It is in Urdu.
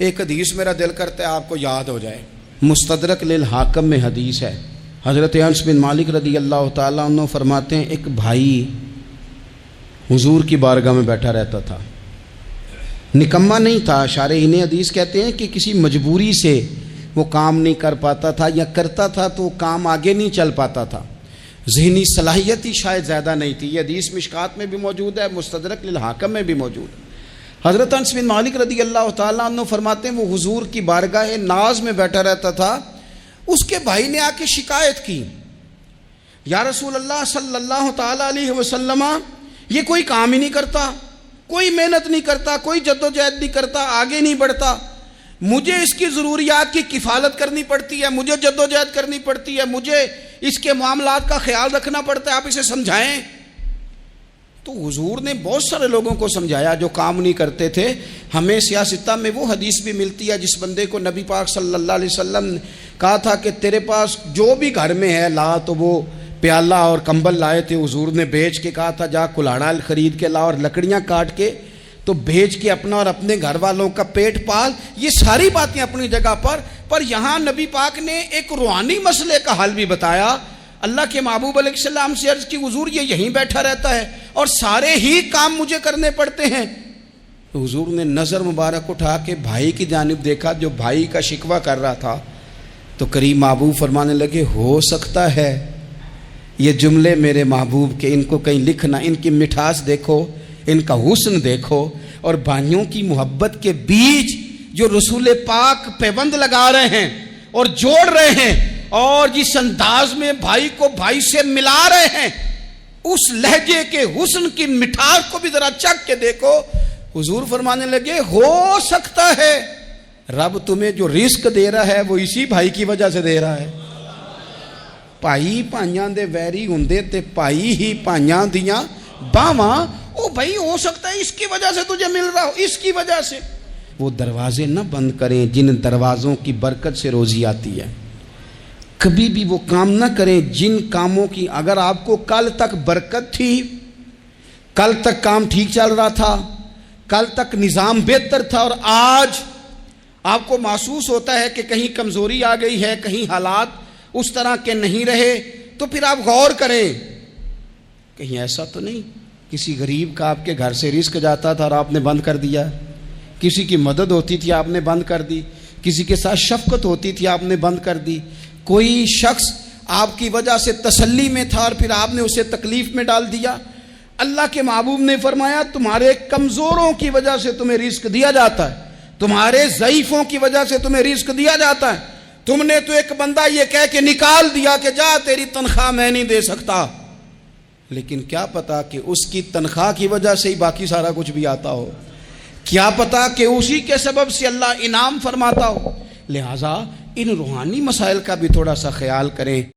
ایک حدیث میرا دل کرتا ہے آپ کو یاد ہو جائے، مستدرک للحاکم میں حدیث ہے۔ حضرت انس بن مالک رضی اللہ تعالیٰ عنہ فرماتے ہیں ایک بھائی حضور کی بارگاہ میں بیٹھا رہتا تھا، نکما نہیں تھا، شارحین حدیث کہتے ہیں کہ کسی مجبوری سے وہ کام نہیں کر پاتا تھا، یا کرتا تھا تو کام آگے نہیں چل پاتا تھا، ذہنی صلاحیت ہی شاید زیادہ نہیں تھی۔ یہ حدیث مشکات میں بھی موجود ہے، مستدرک للحاکم میں بھی موجود ہے۔ حضرت انس بن مالک رضی اللہ تعالیٰ عنہ فرماتے ہیں وہ حضور کی بارگاہ ناز میں بیٹھا رہتا تھا، اس کے بھائی نے آ کے شکایت کی، یا رسول اللہ صلی اللہ تعالیٰ علیہ وسلم، یہ کوئی کام ہی نہیں کرتا، کوئی محنت نہیں کرتا، کوئی جدوجہد نہیں کرتا، آگے نہیں بڑھتا، مجھے اس کی ضروریات کی کفالت کرنی پڑتی ہے، مجھے جدوجہد کرنی پڑتی ہے، مجھے اس کے معاملات کا خیال رکھنا پڑتا ہے، آپ اسے سمجھائیں۔ تو حضور نے بہت سارے لوگوں کو سمجھایا جو کام نہیں کرتے تھے۔ ہمیں سیاستہ میں وہ حدیث بھی ملتی ہے جس بندے کو نبی پاک صلی اللہ علیہ وسلم نے کہا تھا کہ تیرے پاس جو بھی گھر میں ہے لا، تو وہ پیالہ اور کمبل لائے تھے، حضور نے بیچ کے کہا تھا جا کلاڑا خرید کے لا اور لکڑیاں کاٹ کے تو بیچ کے اپنا اور اپنے گھر والوں کا پیٹ پال۔ یہ ساری باتیں اپنی جگہ پر یہاں نبی پاک نے ایک روحانی مسئلے کا حل بھی بتایا۔ اللہ کے محبوب علیہ السلام سے عرض کی حضور یہ یہیں بیٹھا رہتا ہے اور سارے ہی کام مجھے کرنے پڑتے ہیں۔ تو حضور نے نظر مبارک اٹھا کے بھائی کی جانب دیکھا جو بھائی کا شکوہ کر رہا تھا، تو قریب محبوب فرمانے لگے ہو سکتا ہے یہ جملے میرے محبوب کے، ان کو کہیں لکھنا، ان کی مٹھاس دیکھو، ان کا حسن دیکھو، اور بھائیوں کی محبت کے بیچ جو رسول پاک پیوند لگا رہے ہیں اور جوڑ رہے ہیں، اور جس انداز میں بھائی کو بھائی سے ملا رہے ہیں، اس لہجے کے حسن کی مٹھاس کو بھی ذرا چکھ کے دیکھو۔ حضور فرمانے لگے ہو سکتا ہے رب تمہیں جو رزق دے رہا ہے وہ اسی بھائی کی وجہ سے دے رہا ہے۔ بھائی پائیاں دے ویری ہوندے تے بھائی ہی پائیاں دیاں باواں، او بھائی ہو سکتا ہے اس کی وجہ سے تجھے مل رہا ہو، اس کی وجہ سے۔ وہ دروازے نہ بند کریں جن دروازوں کی برکت سے روزی آتی ہے، کبھی بھی وہ کام نہ کریں جن کاموں کی اگر آپ کو کل تک برکت تھی، کل تک کام ٹھیک چل رہا تھا، کل تک نظام بہتر تھا، اور آج آپ کو محسوس ہوتا ہے کہ کہیں کمزوری آ گئی ہے، کہیں حالات اس طرح کے نہیں رہے، تو پھر آپ غور کریں کہیں ایسا تو نہیں کسی غریب کا آپ کے گھر سے رزق جاتا تھا اور آپ نے بند کر دیا، کسی کی مدد ہوتی تھی آپ نے بند کر دی، کسی کے ساتھ شفقت ہوتی تھی آپ نے بند کر دی، کوئی شخص آپ کی وجہ سے تسلی میں تھا اور پھر آپ نے اسے تکلیف میں ڈال دیا۔ اللہ کے محبوب نے فرمایا تمہارے کمزوروں کی وجہ سے تمہیں رزق دیا جاتا ہے، تمہارے ضعیفوں کی وجہ سے تمہیں رزق دیا جاتا ہے۔ تم نے تو ایک بندہ یہ کہہ کے نکال دیا کہ جا تیری تنخواہ میں نہیں دے سکتا، لیکن کیا پتا کہ اس کی تنخواہ کی وجہ سے ہی باقی سارا کچھ بھی آتا ہو، کیا پتا کہ اسی کے سبب سے اللہ انعام فرماتا ہو۔ لہٰذا ان روحانی مسائل کا بھی تھوڑا سا خیال کریں۔